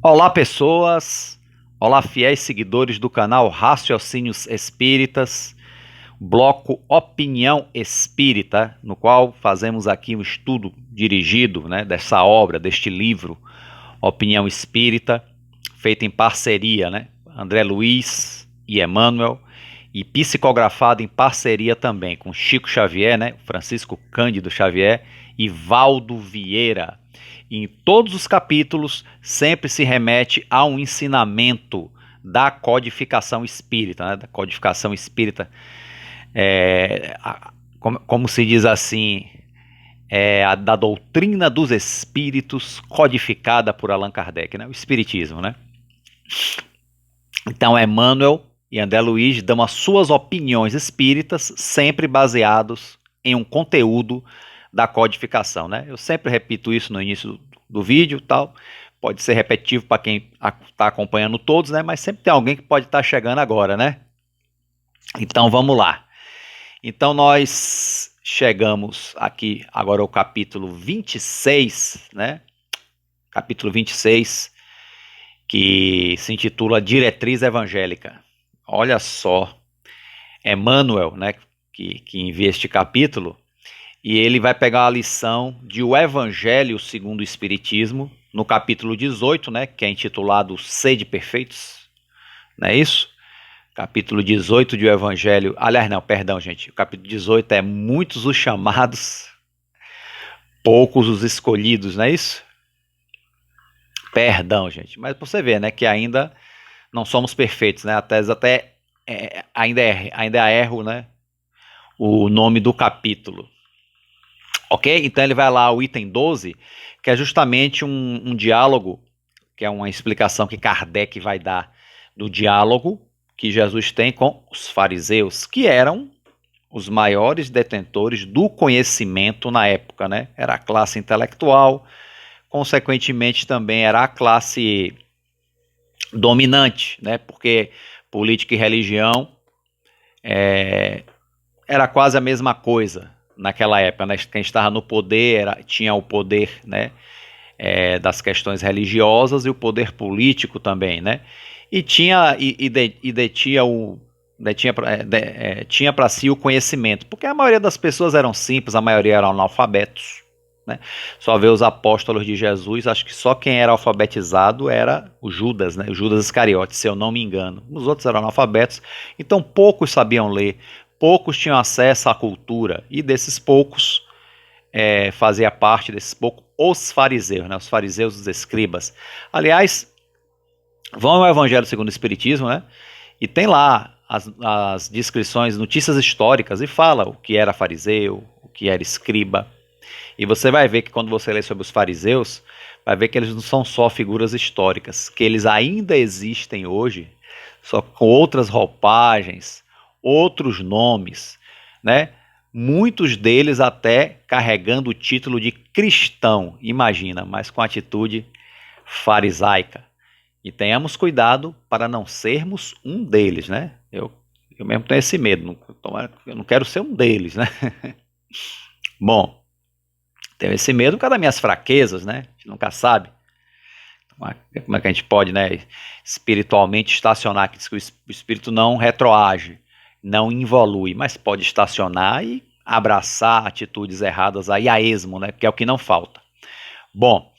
Olá, pessoas! Olá, fiéis seguidores do canal Raciocínios Espíritas, bloco Opinião Espírita, no qual fazemos aqui um estudo dirigido, dessa obra, deste livro, Opinião Espírita, feita em parceria, André Luiz e Emmanuel, e psicografado em parceria também com Chico Xavier, Francisco Cândido Xavier e Valdo Vieira. Em todos os capítulos sempre se remete a um ensinamento da codificação espírita, da codificação espírita, como se diz assim, da doutrina dos espíritos codificada por Allan Kardec, o espiritismo, Então Emmanuel e André Luiz dão as suas opiniões espíritas, sempre baseados em um conteúdo da codificação, Eu sempre repito isso no início do vídeo, tal. Pode ser repetitivo para quem está acompanhando todos, mas sempre tem alguém que pode estar chegando agora, Então vamos lá. Então nós chegamos aqui agora ao capítulo 26, Capítulo 26, que se intitula Diretriz Evangélica. Olha só, Emmanuel, que envia este capítulo, e ele vai pegar a lição de O Evangelho segundo o Espiritismo, no capítulo 18, que é intitulado Sede Perfeitos, não é isso? Capítulo 18 de O Evangelho, aliás não, perdão gente, o capítulo 18 é muitos os chamados, poucos os escolhidos, não é isso? Perdão gente, mas você vê, que ainda não somos perfeitos, ainda erro, o nome do capítulo. Ok? Então ele vai lá ao item 12, que é justamente um diálogo, que é uma explicação que Kardec vai dar do diálogo que Jesus tem com os fariseus, que eram os maiores detentores do conhecimento na época, Era a classe intelectual, consequentemente também era a classe dominante, porque política e religião era quase a mesma coisa naquela época, Quem estava no poder tinha o poder, das questões religiosas e o poder político também, E tinha tinha para si o conhecimento, porque a maioria das pessoas eram simples, a maioria eram analfabetos, Só vê os apóstolos de Jesus, acho que só quem era alfabetizado era o Judas, o Judas Iscariote, se eu não me engano. Os outros eram analfabetos, então poucos sabiam ler, poucos tinham acesso à cultura, e desses poucos fazia parte desses poucos os fariseus, os fariseus, os escribas. Aliás, vão ao Evangelho segundo o Espiritismo, e tem lá as descrições, notícias históricas, e fala o que era fariseu, o que era escriba. E você vai ver que quando você lê sobre os fariseus, vai ver que eles não são só figuras históricas, que eles ainda existem hoje, só com outras roupagens, outros nomes, Muitos deles até carregando o título de cristão, imagina, mas com atitude farisaica. E tenhamos cuidado para não sermos um deles, Eu mesmo tenho esse medo, eu não quero ser um deles, Bom, tenho esse medo por causa das minhas fraquezas, A gente nunca sabe como é que a gente pode, espiritualmente estacionar, que diz que o espírito não retroage, não involui, mas pode estacionar e abraçar atitudes erradas aí a esmo, que é o que não falta. Bom,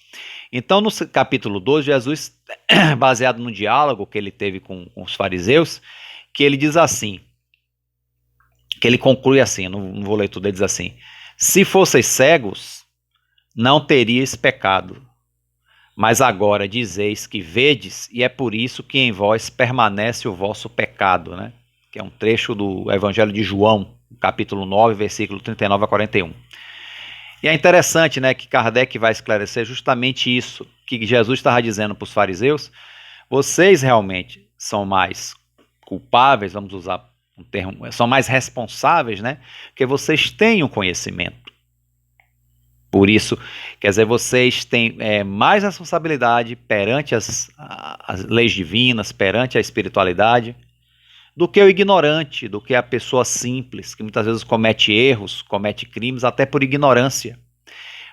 então no capítulo 12, Jesus, baseado no diálogo que ele teve com os fariseus, que ele diz assim, que ele conclui assim, não vou ler tudo, ele diz assim: se fosseis cegos, não teríeis pecado, mas agora dizeis que vedes, e é por isso que em vós permanece o vosso pecado, que é um trecho do Evangelho de João, capítulo 9, versículo 39 a 41. E é interessante, que Kardec vai esclarecer justamente isso, que Jesus estava dizendo para os fariseus: vocês realmente são mais culpáveis, vamos usar um termo, são mais responsáveis, porque vocês têm o conhecimento. Por isso, quer dizer, vocês têm mais responsabilidade perante as leis divinas, perante a espiritualidade, do que o ignorante, do que a pessoa simples, que muitas vezes comete erros, comete crimes, até por ignorância.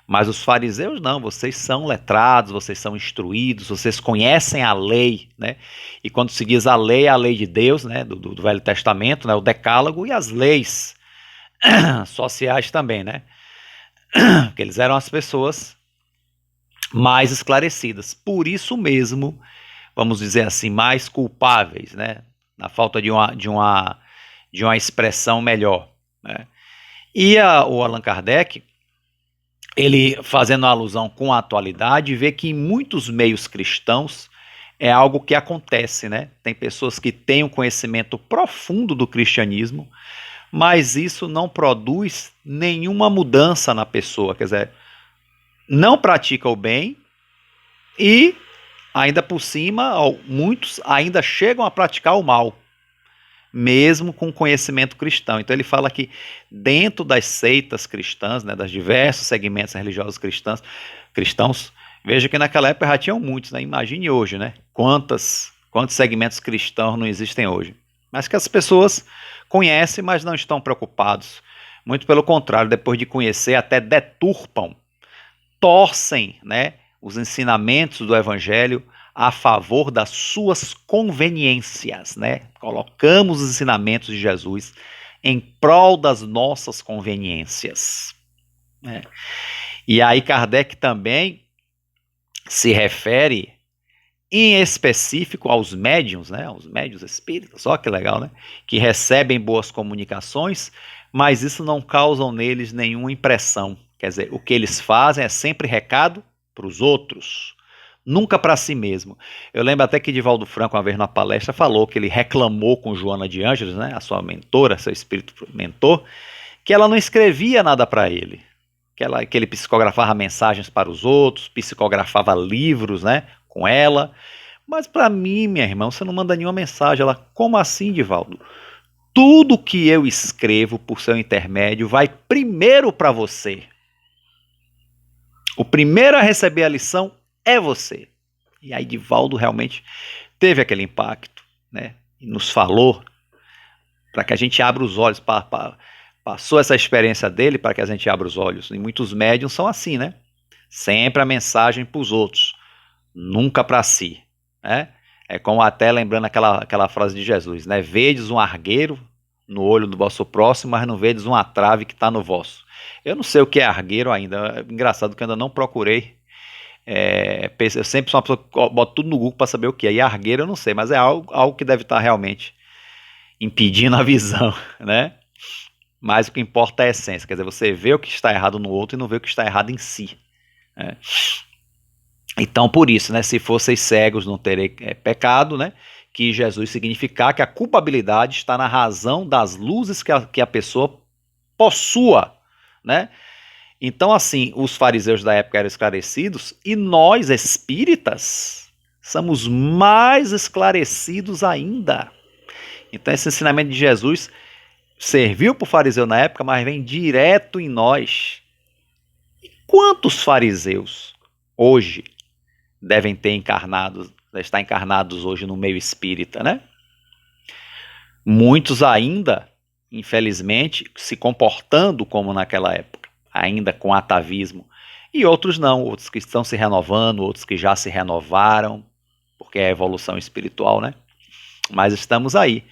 Mas os fariseus não, vocês são letrados, vocês são instruídos, vocês conhecem a lei, né? E quando se diz a lei, é a lei de Deus, né? Do Velho Testamento, né? O Decálogo e as leis sociais também, né? Porque eles eram as pessoas mais esclarecidas. Por isso mesmo, vamos dizer assim, mais culpáveis, né? Na falta de uma expressão melhor, né? E o Allan Kardec, ele fazendo alusão com a atualidade, vê que em muitos meios cristãos é algo que acontece, né? Tem pessoas que têm um conhecimento profundo do cristianismo, mas isso não produz nenhuma mudança na pessoa, quer dizer, não pratica o bem e, ainda por cima, muitos ainda chegam a praticar o mal, mesmo com conhecimento cristão. Então ele fala que dentro das seitas cristãs, né, das diversos segmentos religiosos cristãos, veja que naquela época já tinham muitos, né? Imagine hoje, né? Quantos segmentos cristãos não existem hoje. Mas que as pessoas conhecem, mas não estão preocupados. Muito pelo contrário, depois de conhecer, até deturpam, torcem, né, os ensinamentos do Evangelho a favor das suas conveniências, né? Colocamos os ensinamentos de Jesus em prol das nossas conveniências, né? E aí Kardec também se refere em específico aos médiuns, né? Aos médiuns espíritas, olha que legal, né? Que recebem boas comunicações, mas isso não causa neles nenhuma impressão. Quer dizer, o que eles fazem é sempre recado para os outros, nunca para si mesmo. Eu lembro até que Divaldo Franco, uma vez na palestra, falou que ele reclamou com Joana de Ângeles, né, a sua mentora, seu espírito mentor, que ela não escrevia nada para ele, que ele psicografava mensagens para os outros, psicografava livros, né, com ela. Mas para mim, minha irmã, você não manda nenhuma mensagem. Ela, como assim, Divaldo? Tudo que eu escrevo por seu intermédio vai primeiro para você. O primeiro a receber a lição é você. E aí Divaldo realmente teve aquele impacto, né? E nos falou para que a gente abra os olhos, passou essa experiência dele para que a gente abra os olhos. E muitos médiuns são assim, né? Sempre a mensagem para os outros, nunca para si, né? É como até lembrando aquela frase de Jesus, né? Vedes um argueiro no olho do vosso próximo, mas não vedes uma trave que está no vosso. Eu não sei o que é argueiro ainda, é engraçado que eu ainda não procurei. Eu sempre sou uma pessoa que bota tudo no Google para saber o que é. E argueiro eu não sei, mas é algo que deve estar realmente impedindo a visão, né? Mas o que importa é a essência, quer dizer, você vê o que está errado no outro e não vê o que está errado em si, né? Então, por isso, né, se fosseis cegos não terei pecado, né, que Jesus significar que a culpabilidade está na razão das luzes que a pessoa possua, né? Então, assim, os fariseus da época eram esclarecidos e nós, espíritas, somos mais esclarecidos ainda. Então, esse ensinamento de Jesus serviu para o fariseu na época, mas vem direto em nós. E quantos fariseus hoje devem estar encarnados hoje no meio espírita, né? Muitos ainda, infelizmente, se comportando como naquela época, ainda com atavismo, e outros não, outros que estão se renovando, outros que já se renovaram, porque é a evolução espiritual, né? Mas estamos aí,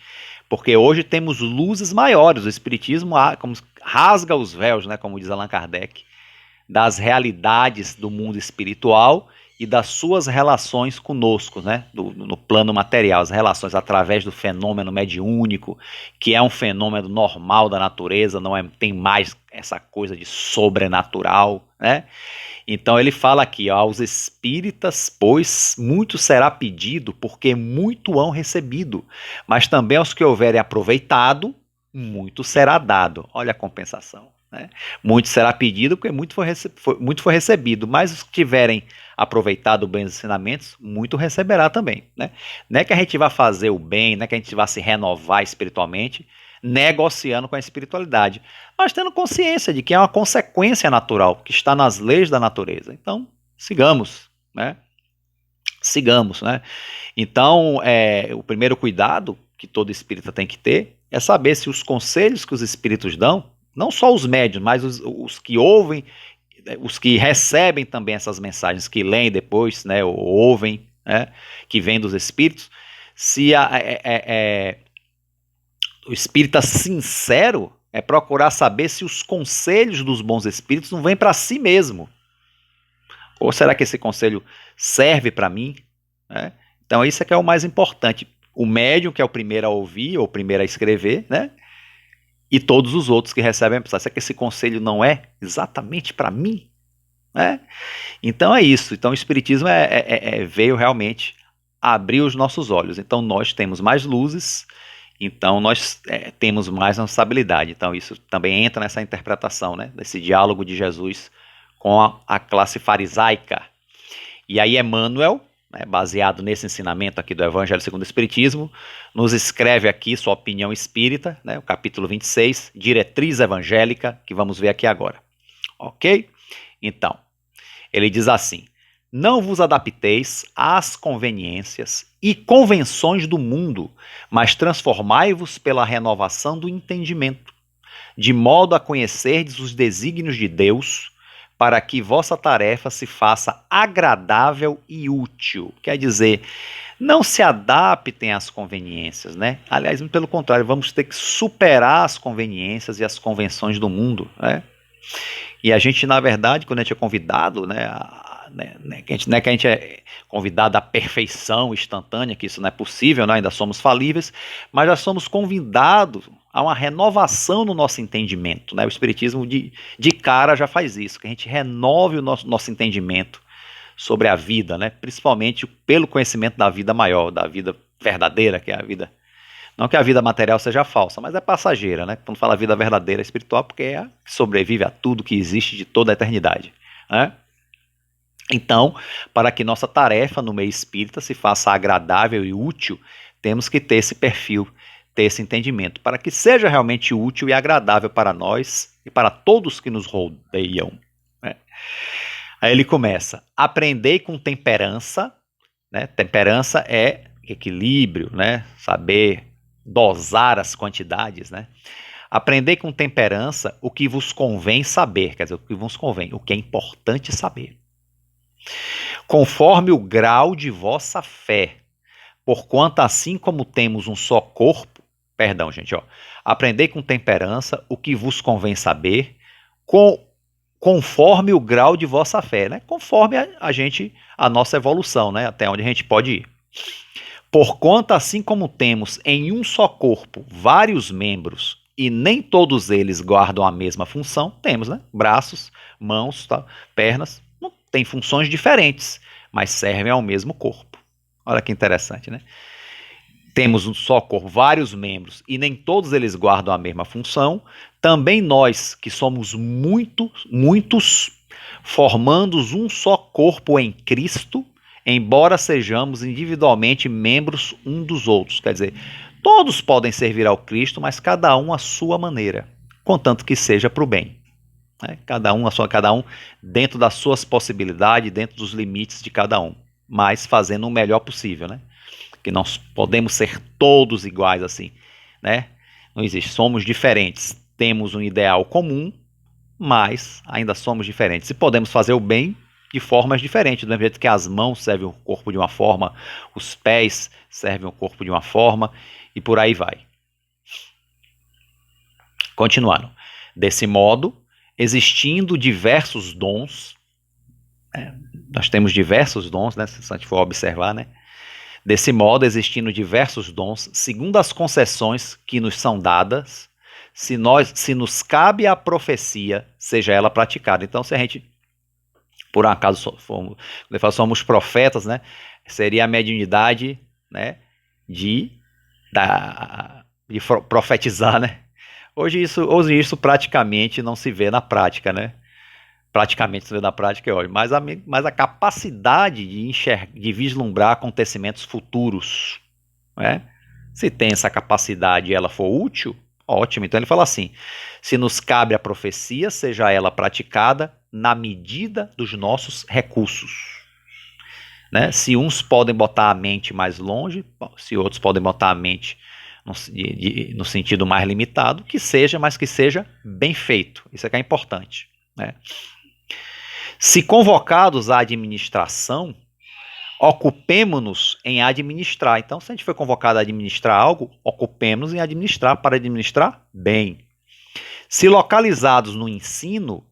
porque hoje temos luzes maiores, o Espiritismo como rasga os véus, né, como diz Allan Kardec, das realidades do mundo espiritual e das suas relações conosco, né, no plano material, as relações através do fenômeno mediúnico, que é um fenômeno normal da natureza, não tem mais essa coisa de sobrenatural, né? Então ele fala aqui, ó, aos espíritas, pois muito será pedido, porque muito hão recebido, mas também aos que houverem aproveitado, muito será dado. Olha a compensação, né? Muito será pedido, porque muito foi recebido, mas os que tiverem aproveitado bem os ensinamentos, muito receberá também, né? Não é que a gente vai fazer o bem, não é que a gente vai se renovar espiritualmente, negociando com a espiritualidade, mas tendo consciência de que é uma consequência natural, que está nas leis da natureza. Então, sigamos, né? Sigamos, né? Então, o primeiro cuidado que todo espírita tem que ter é saber se os conselhos que os espíritos dão, não só os médiuns, mas os que ouvem os que recebem também essas mensagens, que leem depois, né, ou ouvem, né, que vêm dos espíritos, se o espírita sincero é procurar saber se os conselhos dos bons espíritos não vêm para si mesmo. Ou será que esse conselho serve para mim? Né? Então isso é que é o mais importante. O médium, que é o primeiro a ouvir, ou o primeiro a escrever, né? E todos os outros que recebem a mensagem. Será que esse conselho não é exatamente para mim? Né? Então é isso. Então o Espiritismo veio realmente abrir os nossos olhos. Então nós temos mais luzes, então nós temos mais responsabilidade. Então isso também entra nessa interpretação, né? Desse diálogo de Jesus com a classe farisaica. E aí Emmanuel, né, baseado nesse ensinamento aqui do Evangelho segundo o Espiritismo, nos escreve aqui sua opinião espírita, né, o capítulo 26, Diretriz Evangélica, que vamos ver aqui agora. Ok? Então, ele diz assim: não vos adapteis às conveniências e convenções do mundo, mas transformai-vos pela renovação do entendimento, de modo a conhecerdes os desígnios de Deus, para que vossa tarefa se faça agradável e útil. Quer dizer, não se adaptem às conveniências, né? Aliás, pelo contrário, vamos ter que superar as conveniências e as convenções do mundo, né? E a gente, na verdade, quando a gente é convidado, né, que a gente é convidado à perfeição instantânea, que isso não é possível, né, ainda somos falíveis, mas já somos convidados a uma renovação no nosso entendimento, né? O Espiritismo de cara já faz isso, que a gente renove o nosso entendimento sobre a vida, né? Principalmente pelo conhecimento da vida maior, da vida verdadeira, que é a vida. Não que a vida material seja falsa, mas é passageira, né? Quando fala vida verdadeira espiritual, porque é a que sobrevive a tudo que existe de toda a eternidade, né? Então, para que nossa tarefa no meio espírita se faça agradável e útil, temos que ter esse perfil, ter esse entendimento, para que seja realmente útil e agradável para nós e para todos que nos rodeiam, né? Aí ele começa: aprendei com temperança, né? Temperança é equilíbrio, né? Saber dosar as quantidades, né? Aprendei com temperança o que vos convém saber, quer dizer, o que vos convém, o que é importante saber, conforme o grau de vossa fé, porquanto assim como temos um só corpo, perdão, gente, ó, aprendei com temperança o que vos convém saber, conforme o grau de vossa fé, né? Conforme a nossa evolução, né? Até onde a gente pode ir. Porquanto assim como temos em um só corpo vários membros e nem todos eles guardam a mesma função, temos, né? Braços, mãos, tá? Pernas, não tem funções diferentes, mas servem ao mesmo corpo. Olha que interessante, né? Temos um só corpo, vários membros, e nem todos eles guardam a mesma função. Também nós, que somos muitos, formando um só corpo em Cristo, embora sejamos individualmente membros um dos outros. Quer dizer, todos podem servir ao Cristo, mas cada um à sua maneira, contanto que seja para o bem, né? Cada um dentro das suas possibilidades, dentro dos limites de cada um, mas fazendo o melhor possível, né? Que nós podemos ser todos iguais assim, né? Não existe, somos diferentes, temos um ideal comum, mas ainda somos diferentes e podemos fazer o bem de formas diferentes, do mesmo jeito que as mãos servem o corpo de uma forma, os pés servem o corpo de uma forma e por aí vai. Continuando, desse modo, existindo diversos dons, nós temos diversos dons, né? Se a gente for observar, né? Desse modo, existindo diversos dons, segundo as concessões que nos são dadas, se nos cabe a profecia, seja ela praticada. Então, se a gente, por um acaso, somos profetas, né, seria a mediunidade, né, de profetizar, né? Hoje isso praticamente não se vê na prática, né? Praticamente se vê na prática é ótimo, mas a capacidade de vislumbrar acontecimentos futuros, né? Se tem essa capacidade e ela for útil, ótimo. Então ele fala assim: se nos cabe a profecia, seja ela praticada na medida dos nossos recursos, né? Se uns podem botar a mente mais longe, se outros podem botar a mente no sentido mais limitado, que seja, mas que seja bem feito. Isso é que é importante, né? Se convocados à administração, ocupemo-nos em administrar. Então, se a gente foi convocado a administrar algo, ocupemos em administrar para administrar bem. Se localizados no ensino,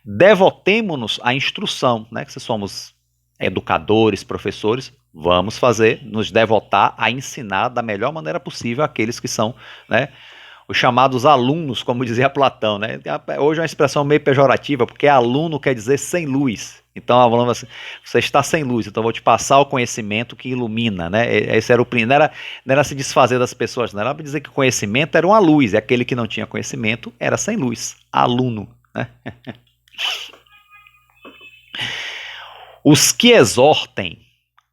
devotemo-nos à instrução, né? Que se somos educadores, professores, vamos nos devotar a ensinar da melhor maneira possível aqueles que são, né, os chamados alunos, como dizia Platão, né? Hoje é uma expressão meio pejorativa, porque aluno quer dizer sem luz. Então, falando assim, você está sem luz, então eu vou te passar o conhecimento que ilumina, né? Esse era o primeiro, não era se desfazer das pessoas, não era para dizer que o conhecimento era uma luz, e aquele que não tinha conhecimento era sem luz, aluno, né? Os que exortem,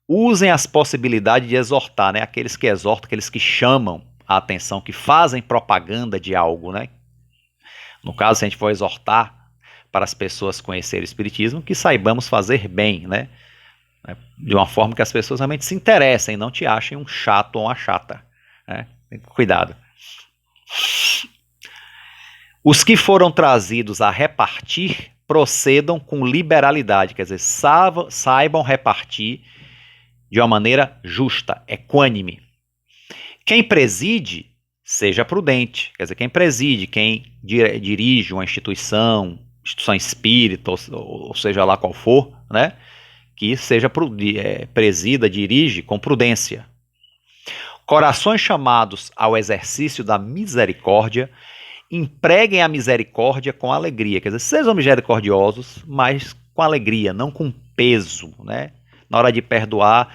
usem as possibilidades de exortar, né? Aqueles que exortam, aqueles que chamam a atenção, que fazem propaganda de algo, né? No caso, se a gente for exortar para as pessoas conhecerem o Espiritismo, que saibamos fazer bem, né? De uma forma que as pessoas realmente se interessem, não te achem um chato ou uma chata, né? Cuidado. Os que foram trazidos a repartir, procedam com liberalidade, quer dizer, saibam repartir de uma maneira justa, equânime. Quem preside, seja prudente, quer dizer, quem preside, quem dirige uma instituição espírita, ou seja lá qual for, né, que seja presida, dirige com prudência. Corações chamados ao exercício da misericórdia, empreguem a misericórdia com alegria, quer dizer, sejam misericordiosos, mas com alegria, não com peso, né? Na hora de perdoar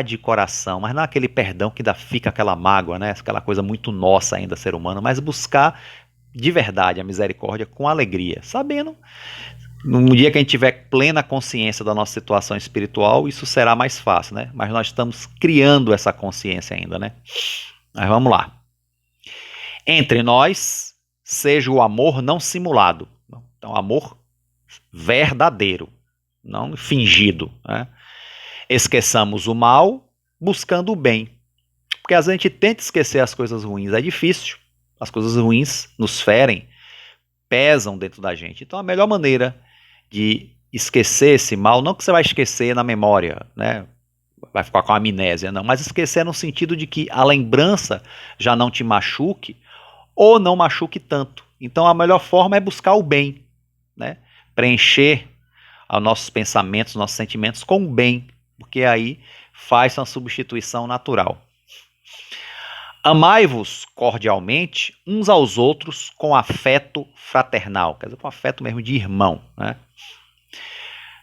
de coração, mas não aquele perdão que fica aquela mágoa, né? Aquela coisa muito nossa ainda, ser humano, mas buscar de verdade a misericórdia com alegria, sabendo, no dia que a gente tiver plena consciência da nossa situação espiritual, isso será mais fácil, né? Mas nós estamos criando essa consciência ainda, né? Mas vamos lá. Entre nós, seja o amor não simulado. Então, amor verdadeiro, não fingido, né? Esqueçamos o mal, buscando o bem. Porque às vezes a gente tenta esquecer as coisas ruins, é difícil. As coisas ruins nos ferem, pesam dentro da gente. Então a melhor maneira de esquecer esse mal, não que você vai esquecer na memória, né? Vai ficar com amnésia, não, mas esquecer no sentido de que a lembrança já não te machuque, ou não machuque tanto. Então a melhor forma é buscar o bem, né? Preencher os nossos pensamentos, nossos sentimentos com o bem, porque aí faz uma substituição natural. Amai-vos cordialmente uns aos outros com afeto fraternal, quer dizer, com afeto mesmo de irmão, né?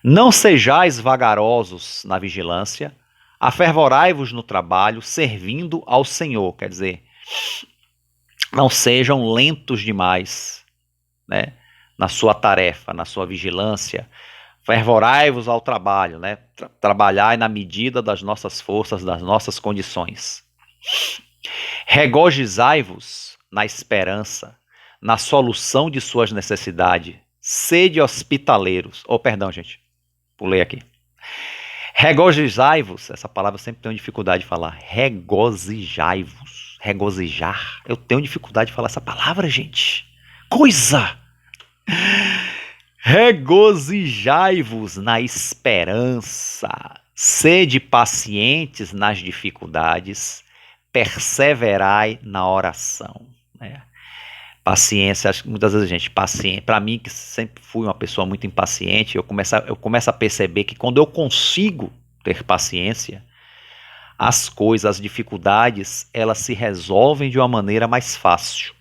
Não sejais vagarosos na vigilância, afervorai-vos no trabalho, servindo ao Senhor, quer dizer, não sejam lentos demais, né, na sua tarefa, na sua vigilância. Fervorai-vos ao trabalho, né? Trabalhai na medida das nossas forças, das nossas condições. Regozijai-vos na esperança, na solução de suas necessidades. Sede hospitaleiros. Perdão, gente. Pulei aqui. Regozijai-vos. Essa palavra eu sempre tenho dificuldade de falar. Regozijai-vos. Regozijar. Eu tenho dificuldade de falar essa palavra, gente. Coisa! Regozijai-vos na esperança, sede pacientes nas dificuldades, perseverai na oração. Né? Paciência, acho que muitas vezes a gente, paciente, para mim que sempre fui uma pessoa muito impaciente, eu começo a perceber que quando eu consigo ter paciência, as coisas, as dificuldades, elas se resolvem de uma maneira mais fácil.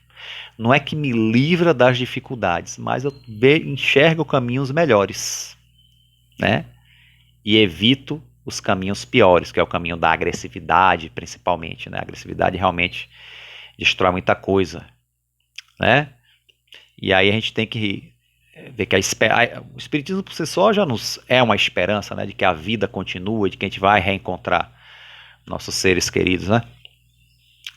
Não é que me livra das dificuldades, mas eu enxergo caminhos melhores, né? E evito os caminhos piores, que é o caminho da agressividade, principalmente, né? A agressividade realmente destrói muita coisa, né? E aí a gente tem que ver que o Espiritismo por si só já nos é uma esperança, né? De que a vida continua, de que a gente vai reencontrar nossos seres queridos, né?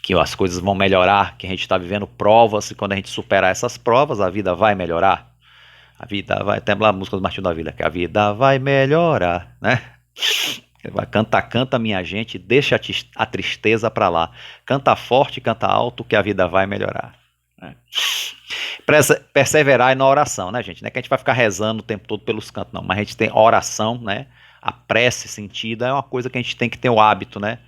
Que as coisas vão melhorar, que a gente está vivendo provas, e quando a gente superar essas provas, a vida vai melhorar. A vida vai, até lá a música do Martinho da Vila, que a vida vai melhorar, né? Vai, canta, canta, minha gente, deixa a tristeza para lá. Canta forte, canta alto, que a vida vai melhorar. né? Perseverar na oração, né, gente? Não é que a gente vai ficar rezando o tempo todo pelos cantos, não. Mas a gente tem oração, né? A prece sentida é uma coisa que a gente tem que ter o hábito, né?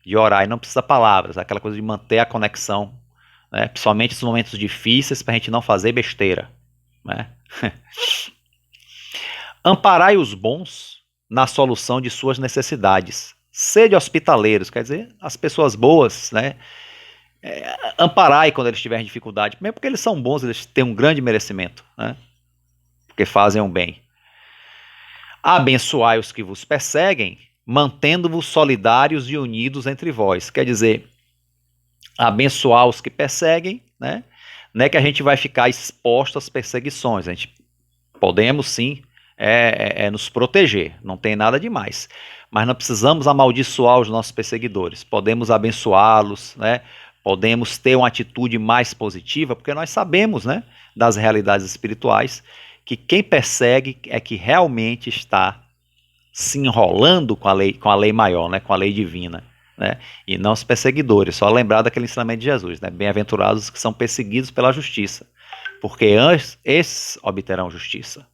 De orar. E não precisa palavras, é aquela coisa de manter a conexão, né? Principalmente nos momentos difíceis, para a gente não fazer besteira, né? Amparai os bons na solução de suas necessidades. Sede hospitaleiros, quer dizer, as pessoas boas, né? Amparai quando eles tiverem dificuldade, mesmo porque eles são bons, eles têm um grande merecimento, né? Porque fazem o bem. Abençoai os que vos perseguem, mantendo-vos solidários e unidos entre vós. Quer dizer, abençoar os que perseguem, né? Não é que a gente vai ficar exposto às perseguições, a gente podemos sim nos proteger, não tem nada demais, mas não precisamos amaldiçoar os nossos perseguidores, podemos abençoá-los, né? Podemos ter uma atitude mais positiva, porque nós sabemos, né, das realidades espirituais, que quem persegue é que realmente está se enrolando com a lei maior, né, com a lei divina, né, e não os perseguidores. Só lembrar daquele ensinamento de Jesus, né, bem-aventurados os que são perseguidos pela justiça, porque esses obterão justiça.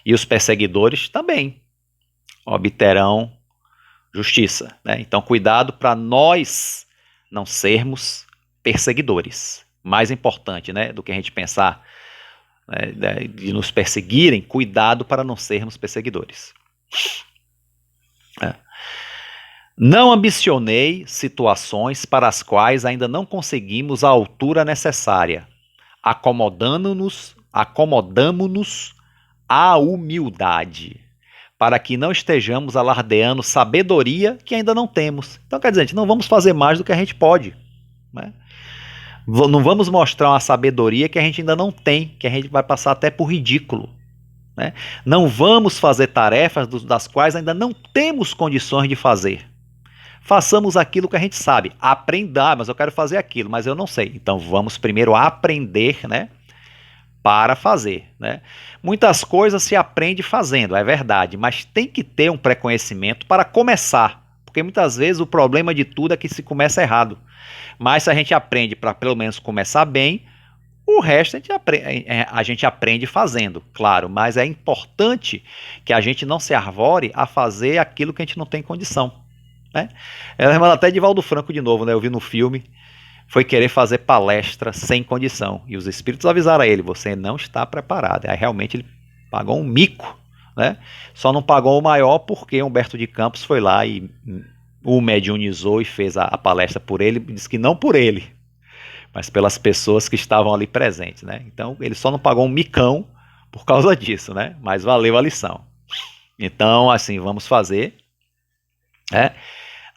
E os perseguidores também obterão justiça, né? Então, cuidado para nós não sermos perseguidores. Mais importante, né, do que a gente pensar, né, de nos perseguirem, cuidado para não sermos perseguidores. Não ambicionei situações para as quais ainda não conseguimos a altura necessária, acomodamo-nos à humildade, para que não estejamos alardeando sabedoria que ainda não temos. Então, quer dizer, não vamos fazer mais do que a gente pode, né? Não vamos mostrar uma sabedoria que a gente ainda não tem, que a gente vai passar até por ridículo, né? Não vamos fazer tarefas das quais ainda não temos condições de fazer. Façamos aquilo que a gente sabe. Aprender, mas eu quero fazer aquilo, mas eu não sei. Então vamos primeiro aprender, né, para fazer, né? Muitas coisas se aprende fazendo, é verdade, mas tem que ter um pré-conhecimento para começar, porque muitas vezes o problema de tudo é que se começa errado. Mas se a gente aprende para pelo menos começar bem, o resto a gente aprende fazendo, claro, mas é importante que a gente não se arvore a fazer aquilo que a gente não tem condição, né? Ela lembra até de Valdo Franco de novo, né? Eu vi no filme, foi querer fazer palestra sem condição, e os espíritos avisaram a ele, você não está preparado. Aí realmente ele pagou um mico, né? Só não pagou o maior porque Humberto de Campos foi lá e o mediunizou e fez a palestra por ele, disse que não por ele, mas pelas pessoas que estavam ali presentes, né? Então ele só não pagou um micão por causa disso, né? Mas valeu a lição. Então, assim, vamos fazer, né?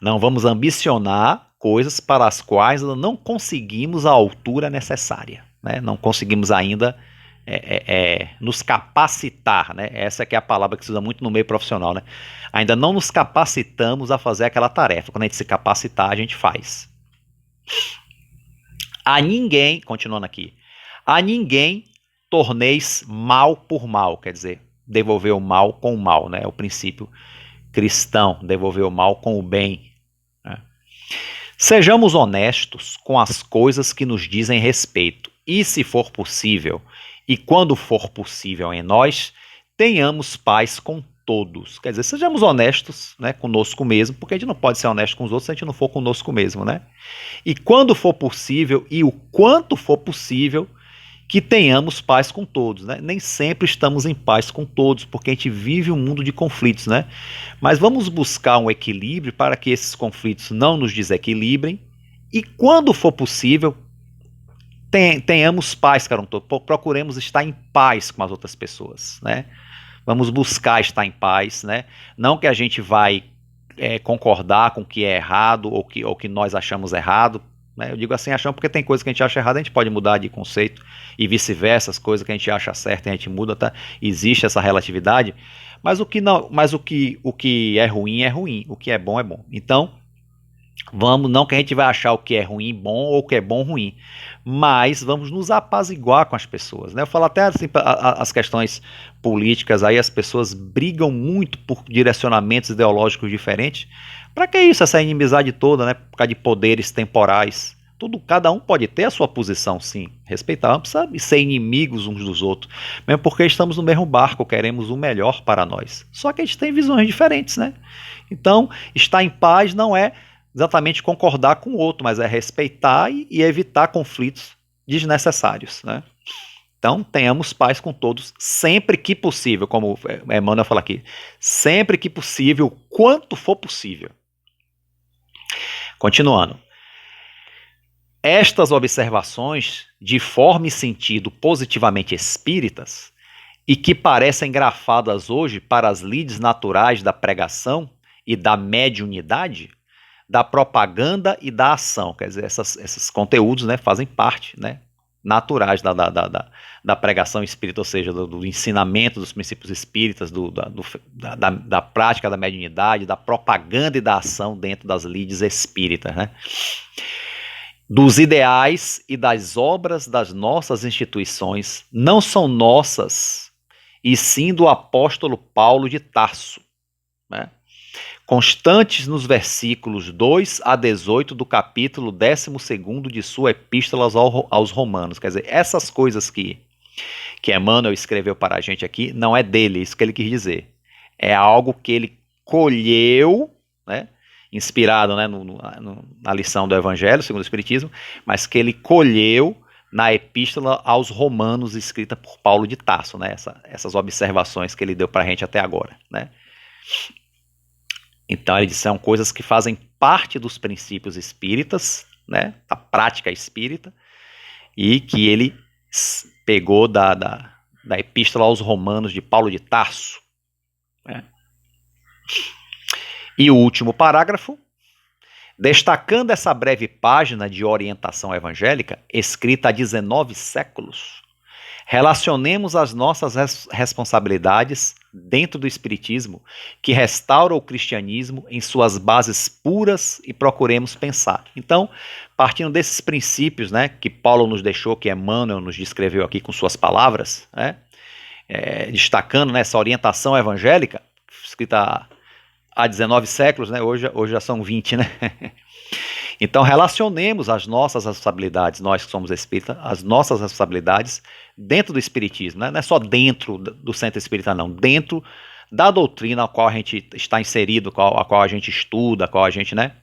Não vamos ambicionar coisas para as quais não conseguimos a altura necessária, né? Não conseguimos ainda nos capacitar, né? Essa que é a palavra que se usa muito no meio profissional, né? Ainda não nos capacitamos a fazer aquela tarefa. Quando a gente se capacitar, a gente faz. A ninguém, continuando aqui, a ninguém torneis mal por mal, quer dizer, devolver o mal com o mal, né? É o princípio cristão, devolver o mal com o bem, né? Sejamos honestos com as coisas que nos dizem respeito, e se for possível, e quando for possível em nós, tenhamos paz com todos. Quer dizer, sejamos honestos, né, conosco mesmo, porque a gente não pode ser honesto com os outros se a gente não for conosco mesmo, né? E quando for possível, e o quanto for possível, que tenhamos paz com todos, né? Nem sempre estamos em paz com todos, porque a gente vive um mundo de conflitos, né? Mas vamos buscar um equilíbrio para que esses conflitos não nos desequilibrem, e quando for possível, tenhamos paz, cara, procuremos estar em paz com as outras pessoas, né? Vamos buscar estar em paz, né? Não que a gente vai concordar com o que é errado ou que nós achamos errado, né? Eu digo assim, achamos porque tem coisas que a gente acha errado, a gente pode mudar de conceito, e vice-versa, as coisas que a gente acha certa a gente muda, tá? Existe essa relatividade, mas o que é ruim, o que é bom é bom. Então, não que a gente vai achar o que é ruim bom ou o que é bom ruim, mas vamos nos apaziguar com as pessoas, né? Eu falo até assim, as questões políticas aí, as pessoas brigam muito por direcionamentos ideológicos diferentes. Para que isso, essa inimizade toda, né? Por causa de poderes temporais, Cada um pode ter a sua posição, sim, respeitar, não precisa ser inimigos uns dos outros, mesmo porque estamos no mesmo barco, queremos o melhor para nós. Só que a gente tem visões diferentes, né? Então, estar em paz não é exatamente concordar com o outro, mas é respeitar e evitar conflitos desnecessários, né? Então, tenhamos paz com todos, sempre que possível, como Emmanuel fala aqui, sempre que possível, quanto for possível. Continuando. Estas observações, de forma e sentido positivamente espíritas, e que parecem grafadas hoje para as lides naturais da pregação e da mediunidade, da propaganda e da ação, quer dizer, esses conteúdos, né, fazem parte, né, naturais da pregação espírita, ou seja, do ensinamento dos princípios espíritas, da prática da mediunidade, da propaganda e da ação dentro das lides espíritas, né? Dos ideais e das obras das nossas instituições, não são nossas, e sim do apóstolo Paulo de Tarso, né? Constantes nos versículos 2 a 18 do capítulo 12º de sua epístola aos Romanos. Quer dizer, essas coisas que Emmanuel escreveu para a gente aqui, não é dele, isso que ele quis dizer. É algo que ele colheu, né, inspirado, né, na lição do Evangelho, segundo o Espiritismo, mas que ele colheu na epístola aos Romanos, escrita por Paulo de Tarso, né, essas observações que ele deu para a gente até agora, né. Então, ele disse, são coisas que fazem parte dos princípios espíritas, né, da prática espírita, e que ele pegou da Epístola aos Romanos de Paulo de Tarso, né. E o último parágrafo, destacando essa breve página de orientação evangélica, escrita há 19 séculos, relacionemos as nossas responsabilidades dentro do Espiritismo, que restaura o cristianismo em suas bases puras, e procuremos pensar. Então, partindo desses princípios, né, que Paulo nos deixou, que Emmanuel nos descreveu aqui com suas palavras, né, destacando, né, essa orientação evangélica, escrita há 19 séculos, né, hoje já são 20, né? Então, relacionemos as nossas responsabilidades, nós que somos espíritas, as nossas responsabilidades dentro do espiritismo, né? Não é só dentro do centro espírita, não, dentro da doutrina a qual a gente está inserido, a qual a gente estuda, a qual a gente, né,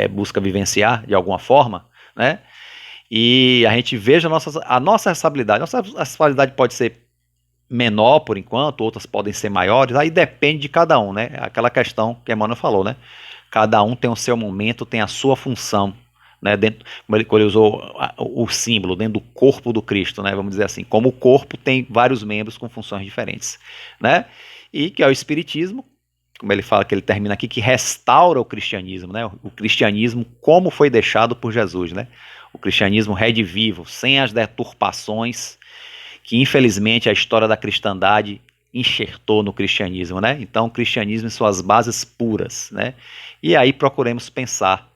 busca vivenciar de alguma forma, né? E a gente veja a nossa responsabilidade. Nossa responsabilidade pode ser menor por enquanto, outras podem ser maiores, aí depende de cada um, né? Aquela questão que Emmanuel falou, né? Cada um tem o seu momento, tem a sua função, né? Como ele usou o símbolo, dentro do corpo do Cristo, né? Vamos dizer assim, como o corpo tem vários membros com funções diferentes, né? E que é o Espiritismo, como ele fala, que ele termina aqui, que restaura o cristianismo, né? O cristianismo como foi deixado por Jesus, né? O cristianismo redivivo, sem as deturpações que infelizmente a história da cristandade enxertou no cristianismo, né? Então, o cristianismo em suas bases puras, né? E aí procuremos pensar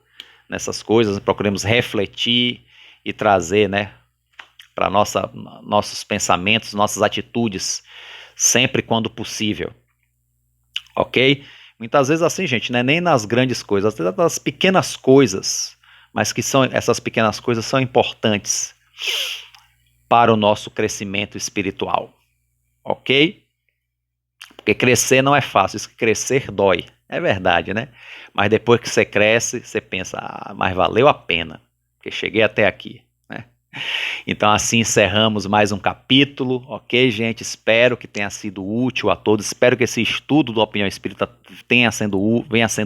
nessas coisas, procuremos refletir e trazer, né, para nossos pensamentos, nossas atitudes, sempre quando possível, ok? Muitas vezes assim, gente, né, nem nas grandes coisas, às vezes nas pequenas coisas, mas que essas pequenas coisas são importantes para o nosso crescimento espiritual, ok? Porque crescer não é fácil, isso que crescer dói, é verdade, né? Mas depois que você cresce, você pensa, mas valeu a pena, porque cheguei até aqui, né? Então assim encerramos mais um capítulo, ok, gente? Espero que tenha sido útil a todos, espero que esse estudo da opinião espírita venha sendo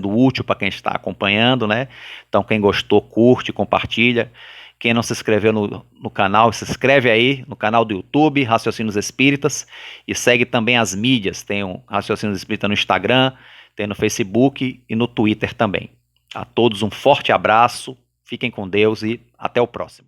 útil para quem está acompanhando, né? Então quem gostou, curte, compartilha. Quem não se inscreveu no canal, se inscreve aí no canal do YouTube, Raciocínios Espíritas, e segue também as mídias, tem o Raciocínios Espíritas no Instagram, tem no Facebook e no Twitter também. A todos um forte abraço, fiquem com Deus e até o próximo.